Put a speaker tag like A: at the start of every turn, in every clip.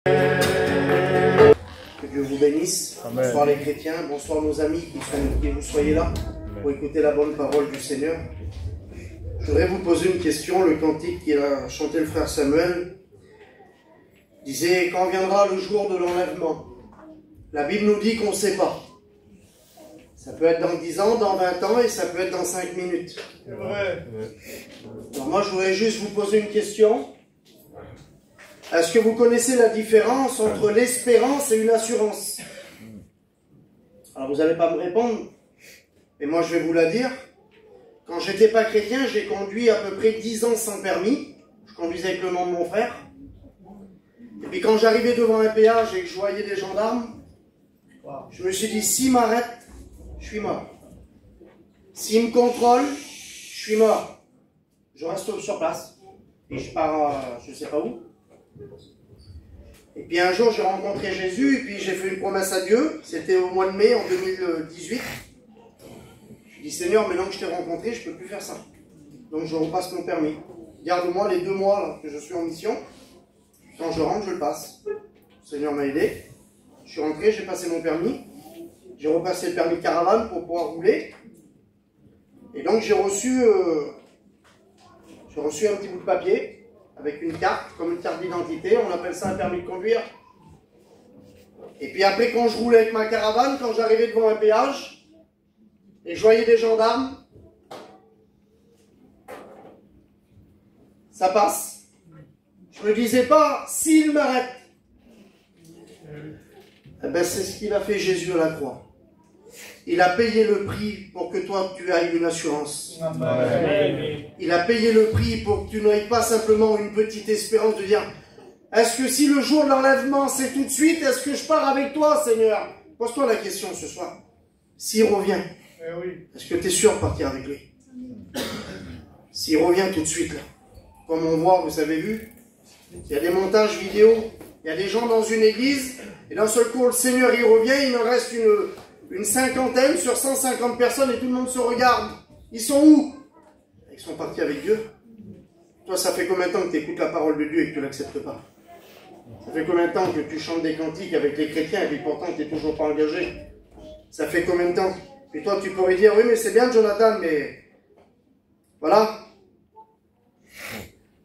A: Que Dieu vous bénisse. Amen. Bonsoir les chrétiens, bonsoir nos amis qui vous soyez là pour écouter la bonne parole du Seigneur. Je voudrais vous poser une question. Le cantique qu'il a chanté le frère Samuel disait: quand viendra le jour de l'enlèvement? La Bible nous dit qu'on ne sait pas. Ça peut être dans 10 ans, dans 20 ans et ça peut être dans 5 minutes. C'est vrai. Alors moi je voudrais juste vous poser une question. Est-ce que vous connaissez la différence entre l'espérance et une assurance? Alors vous n'allez pas me répondre, mais moi je vais vous la dire. Quand j'étais pas chrétien, j'ai conduit à peu près 10 ans sans permis. Je conduisais avec le nom de mon frère. Et puis quand j'arrivais devant un péage et que je voyais des gendarmes, je me suis dit, s'ils m'arrêtent, je suis mort. S'ils me contrôlent, je suis mort. Je reste sur place. Et je pars, je ne sais pas où. Et puis un jour, j'ai rencontré Jésus, et puis j'ai fait une promesse à Dieu. C'était au mois de mai, en 2018. Je dis, Seigneur, maintenant que je t'ai rencontré, je ne peux plus faire ça. Donc je repasse mon permis. Garde-moi les 2 mois là, que je suis en mission. Quand je rentre, je le passe. Le Seigneur m'a aidé. Je suis rentré, j'ai passé mon permis. J'ai repassé le permis de caravane pour pouvoir rouler. Et donc j'ai reçu un petit bout de papier avec une carte, comme une carte d'identité. On appelle ça un permis de conduire. Et puis après, quand je roulais avec ma caravane, quand j'arrivais devant un péage, et je voyais des gendarmes, ça passe. Je me disais pas, s'il m'arrête. Eh ben, c'est ce qu'il a fait Jésus à la croix. Il a payé le prix pour que toi tu ailles une assurance. Amen. Il a payé le prix pour que tu n'aies pas simplement une petite espérance de dire: est-ce que si le jour de l'enlèvement c'est tout de suite, est-ce que je pars avec toi, Seigneur? Pose-toi la question ce soir. S'il revient, est-ce que tu es sûr de partir avec lui? S'il revient tout de suite, là, comme on voit, vous avez vu, il y a des montages vidéo, il y a des gens dans une église, et d'un seul coup le Seigneur il revient, il en reste une cinquantaine sur 150 personnes et tout le monde se regarde. Ils sont où? Ils sont partis avec Dieu. Toi, ça fait combien de temps que tu écoutes la parole de Dieu et que tu ne l'acceptes pas? Ça fait combien de temps que tu chantes des cantiques avec les chrétiens et puis pourtant tu n'es toujours pas engagé? Ça fait combien de temps? Et toi, tu pourrais dire: oui, mais c'est bien, Jonathan, mais... Voilà.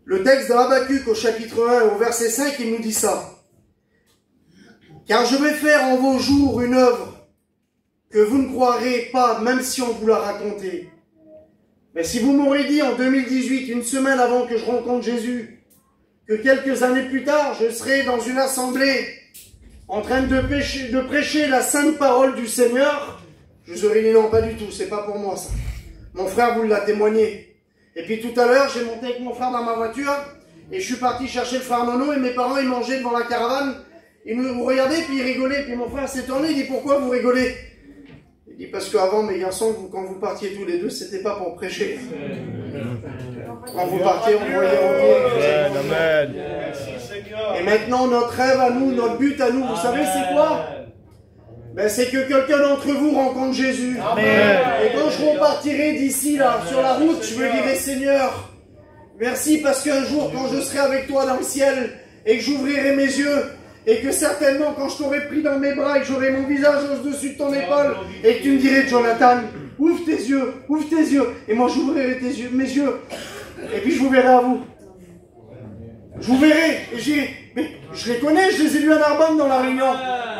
A: Le texte de Habakkuk au chapitre 1, au verset 5, il nous dit ça. Car je vais faire en vos jours une œuvre que vous ne croirez pas, même si on vous l'a raconté. Mais si vous m'aurez dit en 2018, une semaine avant que je rencontre Jésus, que quelques années plus tard, je serai dans une assemblée en train de prêcher la sainte parole du Seigneur, je vous aurais dit non, pas du tout, c'est pas pour moi ça. Mon frère vous l'a témoigné. Et puis tout à l'heure, j'ai monté avec mon frère dans ma voiture, et je suis parti chercher le frère Nono, et mes parents, ils mangeaient devant la caravane. Ils nous regardaient, puis ils rigolaient, puis mon frère s'est tourné, il dit: pourquoi vous rigolez? Il dit: parce qu'avant, mes garçons, quand vous partiez tous les deux, c'était pas pour prêcher. Quand vous partiez, on voyait rentrer. Et maintenant, notre rêve à nous, notre but à nous, vous savez c'est quoi? Ben, c'est que quelqu'un d'entre vous rencontre Jésus. Amen. Et quand je repartirai d'ici, là, sur la route, je me dirai: Seigneur, merci parce qu'un jour, quand je serai avec toi dans le ciel, et que j'ouvrirai mes yeux, et que certainement, quand je t'aurai pris dans mes bras et que j'aurai mon visage au-dessus de ton épaule, et que tu me dirais: Jonathan, ouvre tes yeux, et moi j'ouvrirai mes yeux, et puis je vous verrai à vous. Je vous verrai, et mais je les connais, je les ai lus à Narbonne dans la réunion.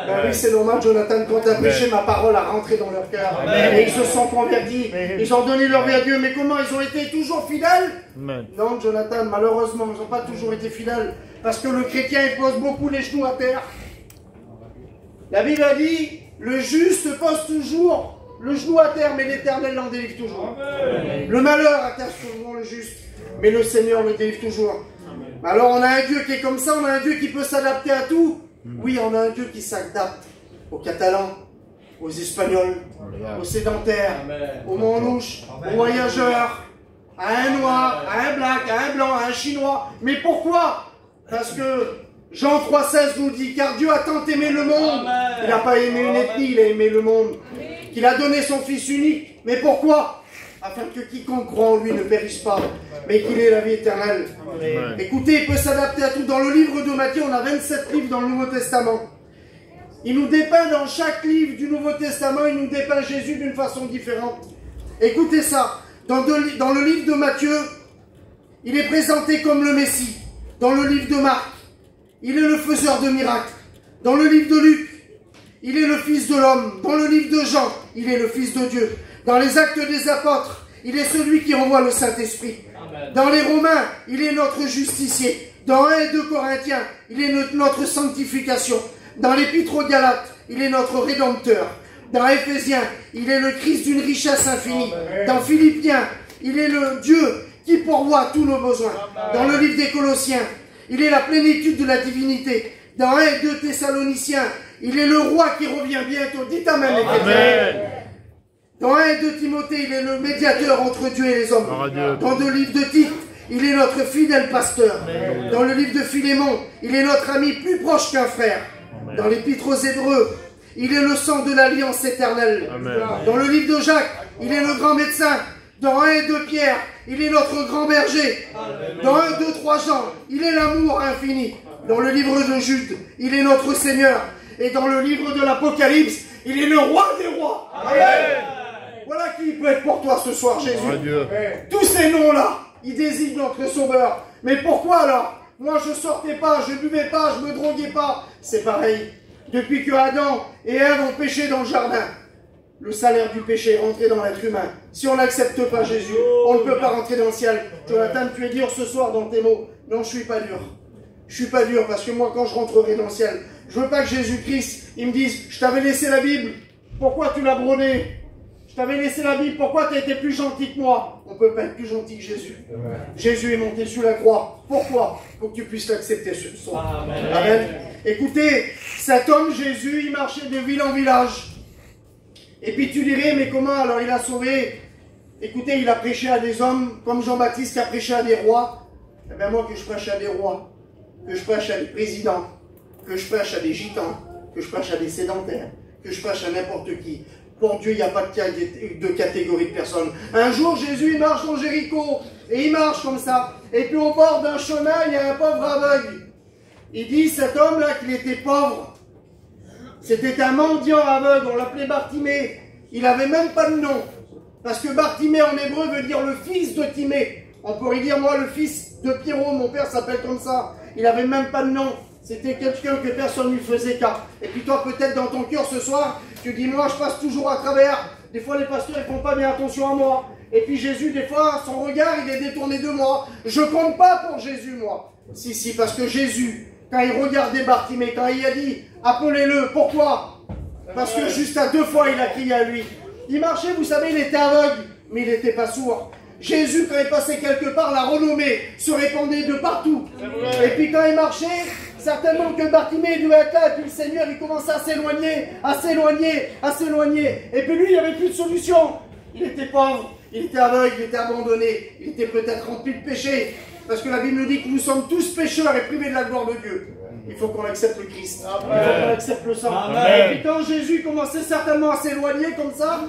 A: Ben oui, c'est normal, Jonathan, quand tu as prêché, ma parole a rentré dans leur cœur, et ils se sont convertis, ils ont donné leur vie à Dieu. Mais comment? Ils ont été toujours fidèles? Non, Jonathan, malheureusement, ils n'ont pas toujours été fidèles. Parce que le chrétien, il pose beaucoup les genoux à terre. La Bible a dit: le juste pose toujours le genou à terre, mais l'Éternel l'en délivre toujours. Amen. Le malheur attache souvent le juste, mais le Seigneur le délivre toujours. Alors on a un Dieu qui est comme ça, on a un Dieu qui peut s'adapter à tout. Oui, on a un Dieu qui s'adapte aux Catalans, aux Espagnols, aux sédentaires, aux manouches, aux voyageurs, à un noir, à un black, à un blanc, à un chinois. Mais pourquoi? Parce que Jean 3,16 nous dit: car Dieu a tant aimé le monde. Il n'a pas aimé une ethnie, il a aimé le monde. Qu'il a donné son Fils unique. Mais pourquoi? afin que quiconque croit en lui ne périsse pas, mais qu'il ait la vie éternelle. Amen. Écoutez, il peut s'adapter à tout. Dans le livre de Matthieu, on a 27 livres dans le Nouveau Testament. Il nous dépeint dans chaque livre du Nouveau Testament, il nous dépeint Jésus d'une façon différente. Écoutez ça, dans le livre de Matthieu, il est présenté comme le Messie. Dans le livre de Marc, il est le faiseur de miracles. Dans le livre de Luc, il est le Fils de l'homme. Dans le livre de Jean, il est le Fils de Dieu. Dans les Actes des Apôtres, il est celui qui envoie le Saint-Esprit. Dans les Romains, il est notre justicier. Dans 1 et 2 Corinthiens, il est notre sanctification. Dans l'Épître aux Galates, il est notre Rédempteur. Dans Éphésiens, il est le Christ d'une richesse infinie. Dans Philippiens, il est le Dieu qui pourvoit tous nos besoins. Dans le livre des Colossiens, il est la plénitude de la divinité. Dans 1 et 2 Thessaloniciens, il est le roi qui revient bientôt. Dites Amen, les chrétiens. Dans 1 et 2 Timothée, il est le médiateur entre Dieu et les hommes. Dans le livre de Tite, il est notre fidèle pasteur. Dans le livre de Philémon, il est notre ami plus proche qu'un frère. Dans l'Épître aux Hébreux, il est le sang de l'alliance éternelle. Dans le livre de Jacques, il est le grand médecin. Dans 1 et 2 Pierre, il est notre grand berger. Dans 1, 2, 3 Jean, il est l'amour infini. Dans le livre de Jude, il est notre Seigneur. Et dans le livre de l'Apocalypse, il est le roi des rois. Amen. Voilà qui peut être pour toi ce soir, Jésus. Tous ces noms-là, ils désignent notre Sauveur. Mais pourquoi alors? Moi, je sortais pas, je buvais pas, je me droguais pas. C'est pareil. Depuis que Adam et Ève ont péché dans le jardin, le salaire du péché est rentré dans l'être humain. Si on n'accepte pas Jésus, on ne peut pas rentrer dans le ciel. Jonathan, tu es dur ce soir dans tes mots. Non, je suis pas dur. Je suis pas dur parce que moi, quand je rentrerai dans le ciel, je veux pas que Jésus-Christ, il me dise, je t'avais laissé la Bible, pourquoi tu l'as brodée? Je t'avais laissé la Bible, pourquoi tu as été plus gentil que moi? On peut pas être plus gentil que Jésus. Amen. Jésus est monté sur la croix. Pourquoi? Pour que tu puisses l'accepter ce soir. Amen. Amen. Écoutez, cet homme Jésus, il marchait de ville en village. Et puis tu dirais, mais comment alors il a sauvé? Écoutez, il a prêché à des hommes comme Jean-Baptiste qui a prêché à des rois. Eh bien moi, que je prêche à des rois, que je prêche à des présidents, que je prêche à des gitans, que je prêche à des sédentaires, que je prêche à n'importe qui. Pour Dieu, il n'y a pas de catégorie de personnes. Un jour, Jésus, il marche dans Jéricho, et il marche comme ça. Et puis au bord d'un chemin, il y a un pauvre aveugle. Il dit, cet homme-là, qu'il était pauvre. C'était un mendiant aveugle, on l'appelait Bartimée. Il n'avait même pas de nom. Parce que Bartimée en hébreu veut dire le fils de Timée. On pourrait dire, moi, le fils de Pierrot, mon père s'appelle comme ça. Il n'avait même pas de nom. C'était quelqu'un que personne ne lui faisait cas. Et puis toi, peut-être dans ton cœur ce soir, tu dis, moi, je passe toujours à travers. Des fois, les pasteurs, ils font pas bien attention à moi. Et puis Jésus, des fois, son regard, il est détourné de moi. Je compte pas pour Jésus, moi. Si, parce que Jésus, quand il regardait Bartimée, quand il a dit, appelez-le, pourquoi? Parce que juste à 2 fois, il a crié à lui. Il marchait, vous savez, il était aveugle, mais il n'était pas sourd. Jésus, quand il passait quelque part, la renommée se répandait de partout. Et puis quand il marchait, certainement que Bartimée devait être là, et puis le Seigneur, il commençait à s'éloigner, à s'éloigner, à s'éloigner. Et puis lui, il n'avait plus de solution. Il était pauvre, il était aveugle, il était abandonné, il était peut-être rempli de péché. Parce que la Bible nous dit que nous sommes tous pécheurs et privés de la gloire de Dieu. Il faut qu'on accepte le Christ. Il faut qu'on accepte le sang. Et puis quand Jésus commençait certainement à s'éloigner comme ça,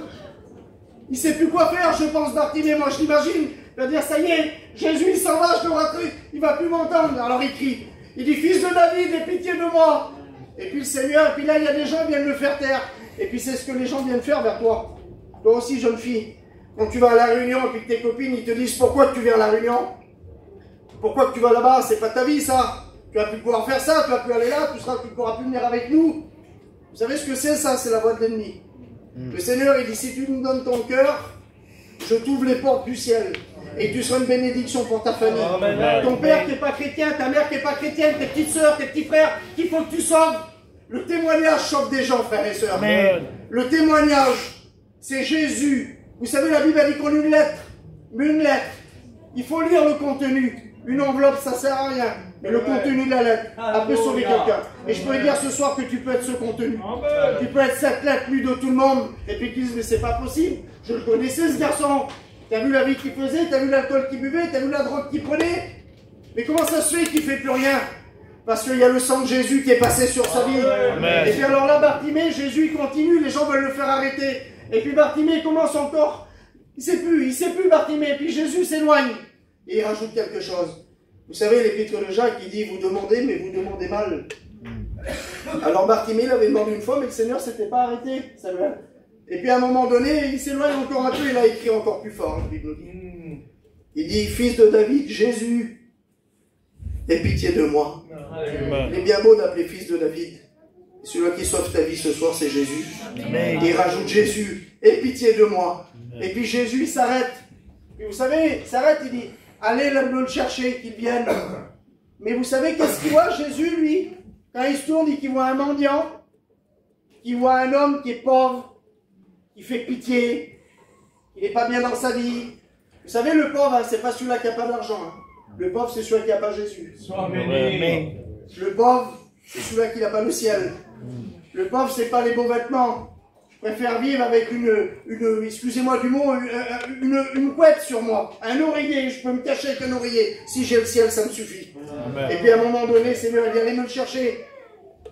A: il ne sait plus quoi faire, je pense, Bartimée. Moi, je l'imagine. Il va dire, ça y est, Jésus, il s'en va, je le rattrape. Il ne va plus m'entendre. Alors il crie. Il dit, fils de David, aie pitié de moi. Et puis le Seigneur, et puis là, il y a des gens qui viennent le faire taire. Et puis c'est ce que les gens viennent faire vers toi. Toi aussi, jeune fille. Quand tu vas à la réunion et que tes copines, ils te disent, pourquoi tu viens à la réunion? Pourquoi tu vas là-bas? C'est pas ta vie, ça. Tu vas plus pouvoir faire ça, tu vas plus aller là, tu ne pourras plus venir avec nous. Vous savez ce que c'est, ça? C'est la voix de l'ennemi. Le Seigneur, il dit, si tu me donnes ton cœur, je t'ouvre les portes du ciel. Et tu seras une bénédiction pour ta famille. Amen. Ton père qui n'est pas chrétien, ta mère qui n'est pas chrétienne, tes petites sœurs, tes petits frères, qu'il faut que tu sauves. Le témoignage sauve des gens, frères et sœurs. Amen. Le témoignage, c'est Jésus. Vous savez, la Bible a dit qu'on lit une lettre. Mais une lettre, il faut lire le contenu. Une enveloppe, ça ne sert à rien. Mais le contenu de la lettre, elle peut sauver quelqu'un. Et je peux dire ce soir que tu peux être ce contenu. Tu peux être cette lettre lue de tout le monde. Et puis qu'ils disent, mais c'est pas possible. Je le connaissais, ce garçon. T'as vu la vie qu'il faisait, t'as vu l'alcool qu'il buvait, t'as vu la drogue qu'il prenait. Mais comment ça se fait qu'il ne fait plus rien? Parce qu'il y a le sang de Jésus qui est passé sur sa vie. Amen. Et puis alors là, Bartimée, Jésus il continue, les gens veulent le faire arrêter. Et puis Bartimée commence encore Il ne sait plus Bartimée. Et puis Jésus s'éloigne. Et il rajoute quelque chose. Vous savez, l'épître de Jacques, il dit, vous demandez, mais vous demandez mal. Alors Bartimée l'avait demandé une fois, mais le Seigneur ne s'était pas arrêté. Et puis à un moment donné, il s'éloigne encore un peu, il a écrit encore plus fort, la Bible nous dit. Il dit, fils de David, Jésus, aie pitié de moi. Amen. Il est bien beau d'appeler fils de David. Celui qui sauve ta vie ce soir, c'est Jésus. Amen. Il rajoute Jésus, aie pitié de moi. Amen. Et puis Jésus, il s'arrête. Et vous savez, il s'arrête, il dit, allez le chercher, qu'il vienne. Mais vous savez qu'est-ce qu'il voit, Jésus, lui? Quand il se tourne, il voit un mendiant, qu'il voit un homme qui est pauvre, qui fait pitié, il n'est pas bien dans sa vie. Vous savez, le pauvre, hein, c'est pas celui-là qui n'a pas d'argent. Hein. Le pauvre, c'est celui qui n'a pas Jésus. Le pauvre, c'est celui-là qui n'a pas le ciel. Le pauvre, c'est pas les beaux vêtements. Je préfère vivre avec excusez-moi du mot, une couette sur moi, un oreiller. Je peux me cacher avec un oreiller. Si j'ai le ciel, ça me suffit. Amen. Et puis à un moment donné, Seigneur, il dit, allez me le chercher.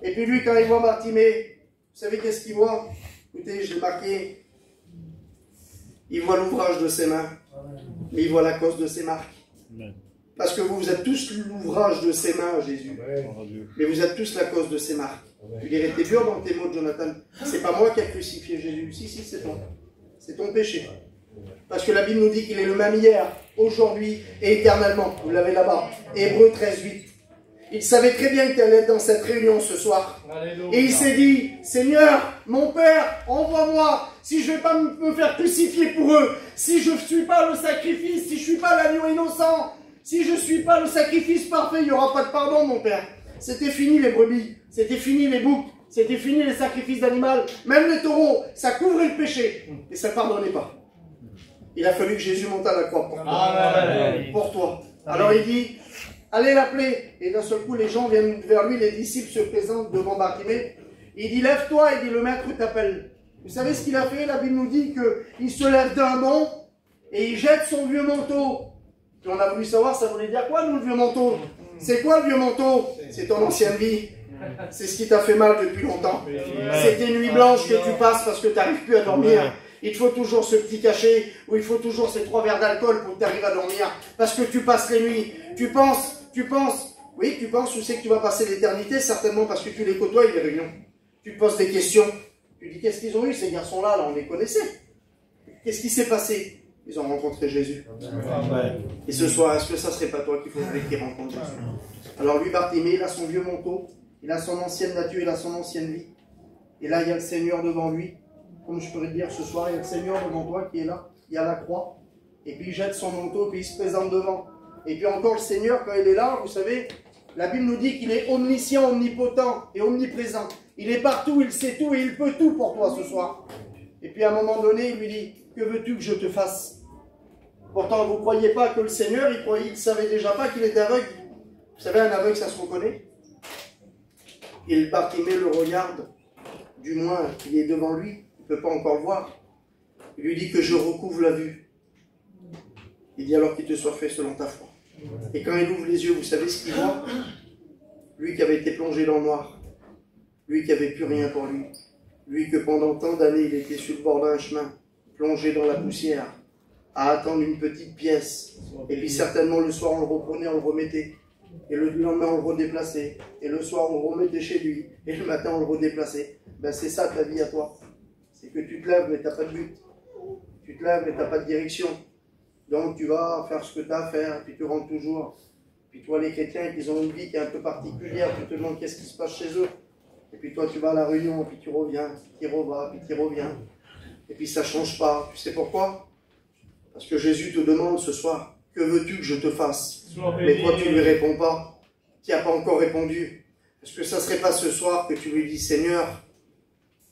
A: Et puis lui, quand il voit Bartimée, vous savez qu'est-ce qu'il voit? Écoutez, je l'ai marqué. Il voit l'ouvrage de ses mains, mais il voit la cause de ses marques. Amen. Parce que vous êtes tous l'ouvrage de ses mains, Jésus. Mais vous êtes tous la cause de ses marques. Tu dirais, t'es dur dans tes mots, Jonathan. C'est pas moi qui ai crucifié Jésus. Si, c'est ton péché. Parce que la Bible nous dit qu'il est le même hier, aujourd'hui et éternellement. Vous l'avez là-bas. Hébreux 13, 8. Il savait très bien que tu allais être dans cette réunion ce soir. Alléluia. Et il s'est dit, Seigneur, mon Père, envoie-moi. Si je ne vais pas me faire crucifier pour eux, si je ne suis pas le sacrifice, si je ne suis pas l'agneau innocent, si je ne suis pas le sacrifice parfait, il n'y aura pas de pardon, mon Père. C'était fini les brebis, c'était fini les boucs, c'était fini les sacrifices d'animal. Même les taureaux, ça couvrait le péché. Et ça ne pardonnait pas. Il a fallu que Jésus monte à la croix pour toi. Amen. Pour toi. Alors il dit, allez l'appeler. Et d'un seul coup, les gens viennent vers lui, les disciples se présentent devant Bartimée. Il dit, lève-toi, il dit, le maître t'appelle. Vous savez ce qu'il a fait? La Bible nous dit qu'il se lève d'un bond et il jette son vieux manteau. Et on a voulu savoir, ça voulait dire quoi, nous, le vieux manteau? C'est quoi le vieux manteau? C'est ton ancienne vie. C'est ce qui t'a fait mal depuis longtemps. C'est tes nuits blanches que tu passes parce que tu n'arrives plus à dormir. Il te faut toujours ce petit cachet, ou il faut toujours ces 3 verres d'alcool pour que tu arrives à dormir. Parce que tu passes les nuits. Tu penses, oui, tu penses, tu sais que tu vas passer l'éternité, certainement parce que tu les côtoies, les réunions. Tu te poses des questions. Tu dis, qu'est-ce qu'ils ont eu, ces garçons-là, là, on les connaissait. Qu'est-ce qui s'est passé? Ils ont rencontré Jésus. Amen. Et ce soir, est-ce que ça ne serait pas toi qu'il faudrait qu'ils rencontrent Jésus? Alors lui, Bartimée, il a son vieux manteau, il a son ancienne nature, il a son ancienne vie. Et là, il y a le Seigneur devant lui. Comme je pourrais te dire ce soir, il y a le Seigneur devant toi qui est là, il y a la croix. Et puis il jette son manteau, puis il se présente devant. Et puis encore le Seigneur, quand il est là, vous savez, la Bible nous dit qu'il est omniscient, omnipotent et omniprésent. Il est partout, il sait tout et il peut tout pour toi ce soir. Et puis à un moment donné, il lui dit, que veux-tu que je te fasse? Pourtant, vous ne croyez pas que le Seigneur, il ne savait déjà pas qu'il était aveugle. Vous savez, un aveugle, ça se reconnaît. Et Bartimée le regarde, du moins, il est devant lui, il ne peut pas encore le voir. Il lui dit que je recouvre la vue. Il dit alors qu'il te soit fait selon ta foi. Et quand il ouvre les yeux, vous savez ce qu'il voit? Lui qui avait été plongé dans le noir, lui qui n'avait plus rien pour lui, lui que pendant tant d'années il était sur le bord d'un chemin, plongé dans la poussière, à attendre une petite pièce, et puis certainement le soir on le reprenait, on le remettait, et le lendemain on le redéplaçait, et le soir on le remettait chez lui, et le matin on le redéplaçait. Ben c'est ça ta vie à toi, c'est que tu te lèves mais tu n'as pas de but, tu te lèves mais tu n'as pas de direction, donc tu vas faire ce que tu as à faire, et puis tu rentres toujours. Puis toi les chrétiens qui ont une vie qui est un peu particulière, tu te demandes qu'est-ce qui se passe chez eux, et puis toi tu vas à la réunion, puis tu reviens, puis tu revas, puis tu reviens. Et puis ça ne change pas. Tu sais pourquoi? Parce que Jésus te demande ce soir, que veux-tu que je te fasse? Mais toi tu ne lui réponds pas. Tu n'as pas encore répondu. Est-ce que ça ne serait pas ce soir que tu lui dis, Seigneur,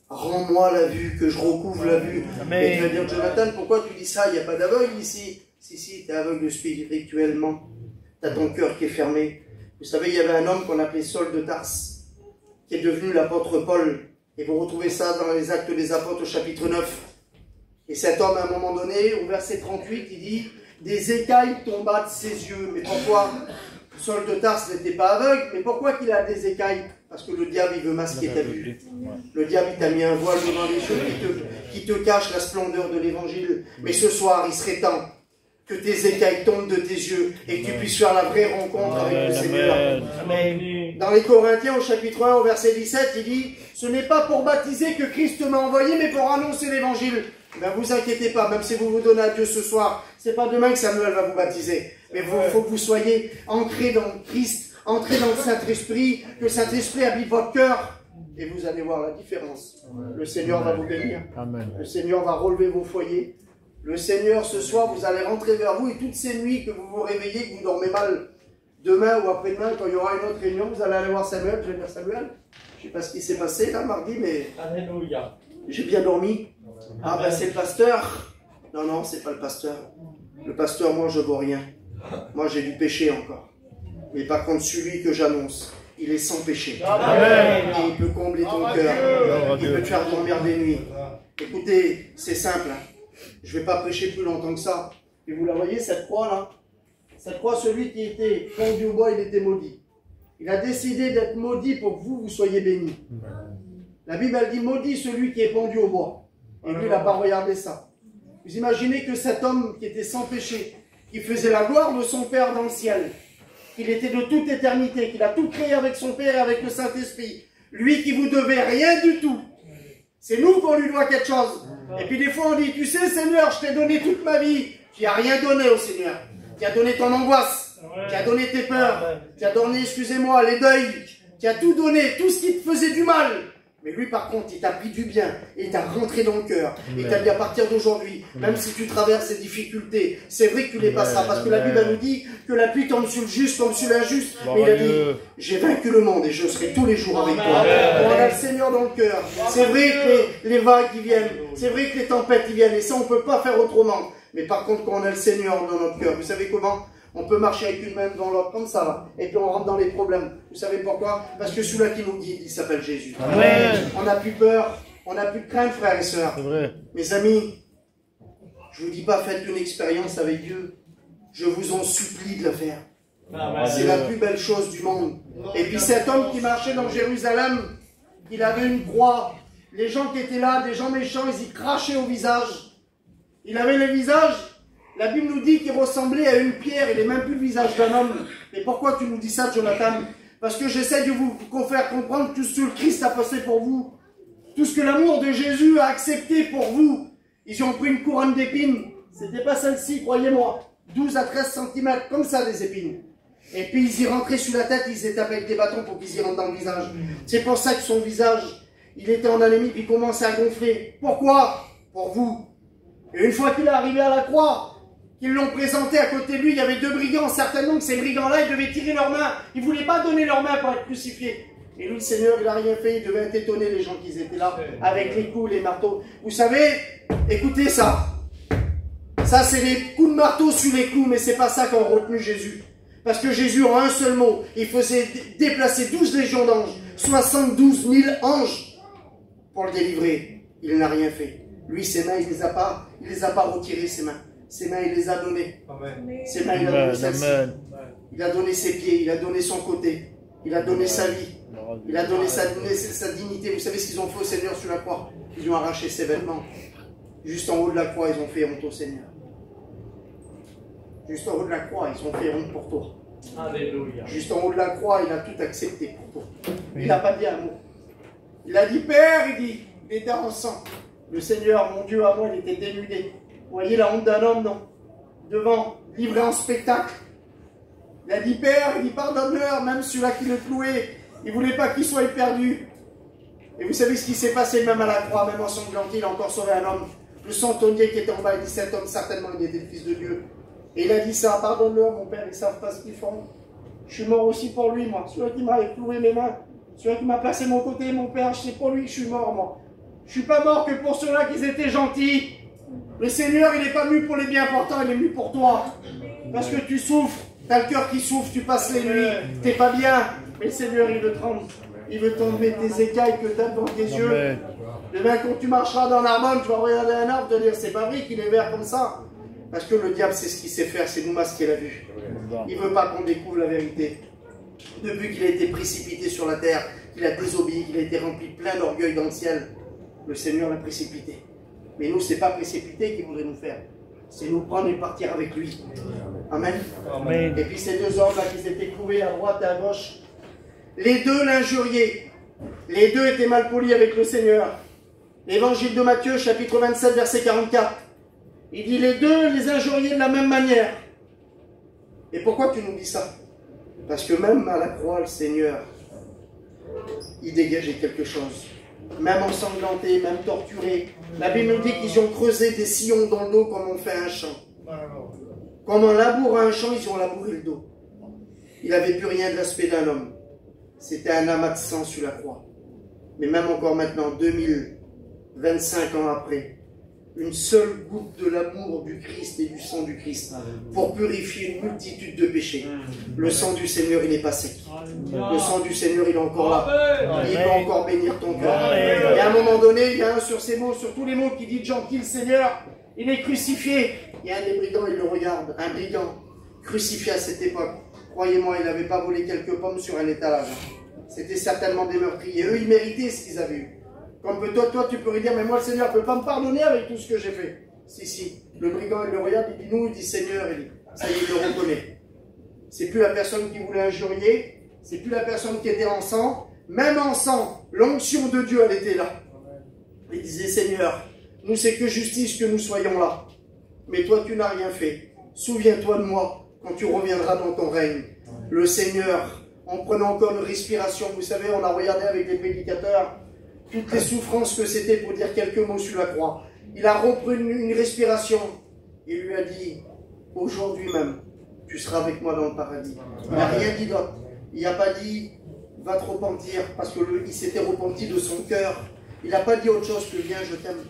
A: rends-moi la vue, que je recouvre la vue? Amen. Et tu vas dire, Jonathan, pourquoi tu dis ça? Il n'y a pas d'aveugle ici. Si, tu es aveugle spirituellement. Tu as ton cœur qui est fermé. Vous savez, il y avait un homme qu'on appelait Saul de Tarse, qui est devenu l'apôtre Paul. Et vous retrouvez ça dans les Actes des Apôtres au chapitre 9. Et cet homme, à un moment donné, au verset 38, il dit « Des écailles tomba de ses yeux. » Mais pourquoi? Saul de Tarse n'était pas aveugle, mais pourquoi qu'il a des écailles? Parce que le diable, il veut masquer ta vue. Le diable, il t'a mis un voile devant les yeux qui te cache la splendeur de l'évangile. Mais ce soir, il serait temps que tes écailles tombent de tes yeux et que tu puisses faire la vraie rencontre avec le Seigneur. Amen. Dans les Corinthiens, au chapitre 1, au verset 17, il dit « Ce n'est pas pour baptiser que Christ m'a envoyé, mais pour annoncer l'évangile. » Ben, vous inquiétez pas, même si vous vous donnez à Dieu ce soir, c'est pas demain que Samuel va vous baptiser. Mais il faut que vous soyez ancrés dans Christ, ancrés dans le Saint-Esprit, que le Saint-Esprit habite votre cœur. Et vous allez voir la différence. Le Seigneur va vous bénir. Le Seigneur va relever vos foyers. Le Seigneur, ce soir, vous allez rentrer vers vous et toutes ces nuits que vous vous réveillez, que vous dormez mal, demain ou après-demain, quand il y aura une autre réunion, vous allez aller voir Samuel. Je vais dire Samuel, je ne sais pas ce qui s'est passé là, mardi, mais
B: Alléluia.
A: J'ai bien dormi. Ah ben c'est le pasteur. Non, non, c'est pas le pasteur. Le pasteur, moi, je ne vaux rien. Moi, j'ai du péché encore. Mais par contre, celui que j'annonce, il est sans péché.
B: Amen.
A: Et il peut combler ton cœur. Il peut te faire dormir des nuits. Écoutez, c'est simple. Je ne vais pas prêcher plus longtemps que ça. Et vous la voyez, cette croix-là? Cette croix, celui qui était pendu au bois, il était maudit. Il a décidé d'être maudit pour que vous soyez bénis. La Bible, elle dit, maudit celui qui est pendu au bois. Et lui, il n'a pas regardé ça. Vous imaginez que cet homme qui était sans péché, qui faisait la gloire de son Père dans le ciel, qu'il était de toute éternité, qu'il a tout créé avec son Père et avec le Saint-Esprit, lui qui vous devait rien du tout, c'est nous qu'on lui doit quelque chose. Et puis des fois on dit, tu sais Seigneur, je t'ai donné toute ma vie. Tu n'as rien donné au Seigneur. Tu as donné ton angoisse, tu as donné tes peurs, tu as donné, excusez-moi, les deuils, tu as tout donné, tout ce qui te faisait du mal. Mais lui, par contre, il t'a pris du bien et il t'a rentré dans le cœur. Il t'a dit à partir d'aujourd'hui, même si tu traverses ces difficultés, c'est vrai que tu les passeras. Parce que la Bible nous dit que la pluie tombe sur le juste comme sur l'injuste. Mais il a dit, j'ai vaincu le monde et je serai tous les jours avec toi. On a le Seigneur dans le cœur. C'est vrai que les vagues qui viennent, c'est vrai que les tempêtes qui viennent. Et ça, on ne peut pas faire autrement. Mais par contre, quand on a le Seigneur dans notre cœur, vous savez comment? On peut marcher avec une main dans l'autre, comme ça, là. Et puis on rentre dans les problèmes. Vous savez pourquoi? Parce que celui-là qui nous guide, il s'appelle Jésus. Amen. On n'a plus peur, on n'a plus de crainte, frères et sœurs. Mes amis, je ne vous dis pas faites une expérience avec Dieu. Je vous en supplie de la faire. C'est la plus belle chose du monde. Et puis cet homme qui marchait dans Jérusalem, il avait une croix. Les gens qui étaient là, des gens méchants, ils y crachaient au visage. Il avait le visage... La Bible nous dit qu'il ressemblait à une pierre, il n'est même plus le visage d'un homme. Et pourquoi tu nous dis ça, Jonathan? Parce que j'essaie de vous faire comprendre tout ce que le Christ a passé pour vous. Tout ce que l'amour de Jésus a accepté pour vous. Ils ont pris une couronne d'épines. C'était pas celle-ci, croyez-moi. 12 à 13 cm, comme ça, des épines. Et puis ils y rentraient sur la tête, ils étaient avec des bâtons pour qu'ils y rentrent dans le visage. C'est pour ça que son visage, il était en anémie, puis il commençait à gonfler. Pourquoi? Pour vous. Et une fois qu'il est arrivé à la croix, ils l'ont présenté à côté de lui, il y avait deux brigands, certainement que ces brigands-là, ils devaient tirer leurs mains. Ils ne voulaient pas donner leurs mains pour être crucifiés. Et lui, le Seigneur, il n'a rien fait, il devait étonner les gens qui étaient là, avec les coups, les marteaux. Vous savez, écoutez ça. Ça, c'est les coups de marteau sur les clous, mais c'est pas ça qu'ont retenu Jésus. Parce que Jésus, en un seul mot, il faisait déplacer 12 légions d'anges, 72 000 anges pour le délivrer. Il n'a rien fait. Lui, ses mains, il les a pas retirées, ses mains. Ses mains, il les a données. Ses mains, il a donné celle-ci. Il a donné ses pieds, il a donné son côté. Il a donné sa vie. Il a donné sa dignité. Vous savez ce qu'ils ont fait au Seigneur sur la croix? Ils ont arraché ses vêtements. Juste en haut de la croix, ils ont fait honte au Seigneur. Juste en haut de la croix, ils ont fait honte pour toi. Alléluia. Juste en haut de la croix, il a tout accepté pour toi. Il n'a pas dit un mot. Il a dit, Père, il dit, il était en sang. Le Seigneur, mon Dieu, à moi, il était dénudé. Vous voyez la honte d'un homme, non? Devant, livré en spectacle. Il a dit, Père, il dit, pardonne-leur, même celui-là qui le clouait. Il ne voulait pas qu'il soit perdu. Et vous savez ce qui s'est passé même à la croix, même en sanglanté, il a encore sauvé un homme. Le centenier qui était en bas, il dit, cet homme, certainement, il était le Fils de Dieu. Et il a dit ça, pardonne-leur, mon Père, ils ne savent pas ce qu'ils font. Je suis mort aussi pour lui, moi. Celui qui m'a cloué mes mains, celui qui m'a placé mon côté, mon Père, c'est pour lui que je suis mort, moi. Je ne suis pas mort que pour ceux-là qui étaient gentils. Le Seigneur, il n'est pas venu pour les bien portants, il est venu pour toi. Parce que tu souffres, tu as le cœur qui souffre, tu passes les nuits, tu n'es pas bien. Mais le Seigneur, il veut te rendre. Il veut t'enlever tes écailles que tu as devant tes yeux. Demain, quand tu marcheras dans l'arbonne, tu vas regarder un arbre, te dire, c'est pas vrai qu'il est vert comme ça. Parce que le diable, c'est ce qu'il sait faire, c'est nous masquer la vue. Il ne veut pas qu'on découvre la vérité. Depuis qu'il a été précipité sur la terre, qu'il a désobéi, qu'il a été rempli plein d'orgueil dans le ciel, le Seigneur l'a précipité. Mais nous, c'est pas précipité qu'il voudrait nous faire. C'est nous prendre et partir avec lui. Amen. Amen. Et puis ces deux hommes là qui s'étaient trouvés à droite et à gauche, les deux l'injuriaient. Les deux étaient mal polis avec le Seigneur. L'évangile de Matthieu, chapitre 27, verset 44. Il dit les deux les injuriaient de la même manière. Et pourquoi tu nous dis ça? Parce que même à la croix, le Seigneur, il dégageait quelque chose. Même ensanglanté, même torturé. La Bible nous dit qu'ils ont creusé des sillons dans le dos comme on fait un champ. Comme on laboure un champ, ils ont labouré le dos. Il n'avait plus rien de l'aspect d'un homme. C'était un amas de sang sur la croix. Mais même encore maintenant, 2025 ans après, une seule goutte de l'amour du Christ et du sang du Christ pour purifier une multitude de péchés. Le sang du Seigneur, il n'est pas sec. Le sang du Seigneur, il est encore là. Il peut encore bénir ton cœur. Et à un moment donné, il y a un sur ces mots, sur tous les mots qui dit gentil, le Seigneur, il est crucifié. Il y a un des brigands, il le regarde, un brigand crucifié à cette époque. Croyez-moi, il n'avait pas volé quelques pommes sur un étalage. C'était certainement des meurtriers. Eux, ils méritaient ce qu'ils avaient eu. Comme toi, tu pourrais dire, mais moi, le Seigneur ne peut pas me pardonner avec tout ce que j'ai fait. Si. Le brigand, il le regarde, il dit, nous, il dit, Seigneur, il dit, ça y est, il le reconnaît. C'est plus la personne qui voulait injurier, c'est plus la personne qui était en sang. Même en sang, l'onction de Dieu, elle était là. Il disait, Seigneur, nous, c'est que justice que nous soyons là. Mais toi, tu n'as rien fait. Souviens-toi de moi quand tu reviendras dans ton règne. Le Seigneur, en prenant encore une respiration, vous savez, on a regardé avec les prédicateurs toutes les souffrances que c'était pour dire quelques mots sur la croix. Il a repris une respiration et lui a dit, aujourd'hui même, tu seras avec moi dans le paradis. Il n'a rien dit d'autre. Il n'a pas dit, va te repentir, parce qu'il s'était repenti de son cœur. Il n'a pas dit autre chose que viens, je t'aime.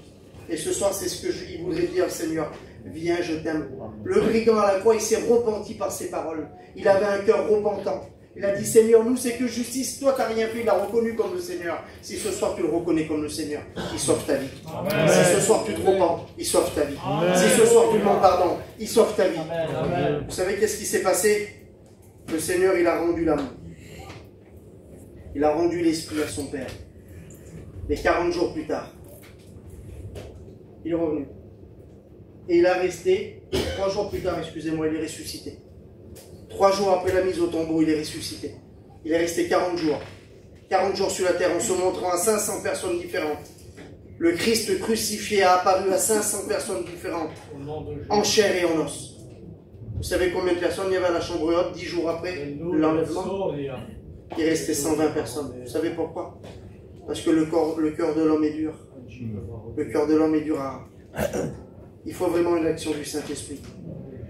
A: Et ce soir, c'est ce qu'il voudrait dire, Seigneur. Viens, je t'aime. Le brigand à la croix, il s'est repenti par ses paroles. Il avait un cœur repentant. Il a dit, Seigneur, nous, c'est que justice. Toi, tu n'as rien fait. Il l'a reconnu comme le Seigneur. Si ce soir, tu le reconnais comme le Seigneur, il sauve ta vie. Amen. Si ce soir, tu te repens, il sauve ta vie. Amen. Si ce soir, tu demandes pardon, il sauve ta vie. Amen. Vous savez qu'est-ce qui s'est passé? Le Seigneur, il a rendu l'âme. Il a rendu l'esprit à son Père. Et 40 jours plus tard, il est revenu. Et il a resté, 3 jours plus tard, excusez-moi, il est ressuscité. 3 jours après la mise au tombeau, il est ressuscité. Il est resté 40 jours. 40 jours sur la terre en se montrant à 500 personnes différentes. Le Christ crucifié a apparu à 500 personnes différentes, en chair et en os. Vous savez combien de personnes il y avait à la chambre haute 10 jours après l'enlèvement? Il restait 120 personnes. Vous savez pourquoi? Parce que le cœur de l'homme est dur. Le cœur de l'homme est dur à... Il faut vraiment une action du Saint-Esprit.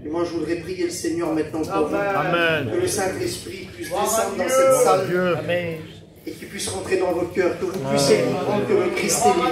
A: Et moi, je voudrais prier le Seigneur maintenant pour vous. Amen. Que le Saint-Esprit puisse descendre dans cette salle. Amen. Et qu'il puisse rentrer dans votre cœur. Que vous puissiez comprendre que le Christ est vivant.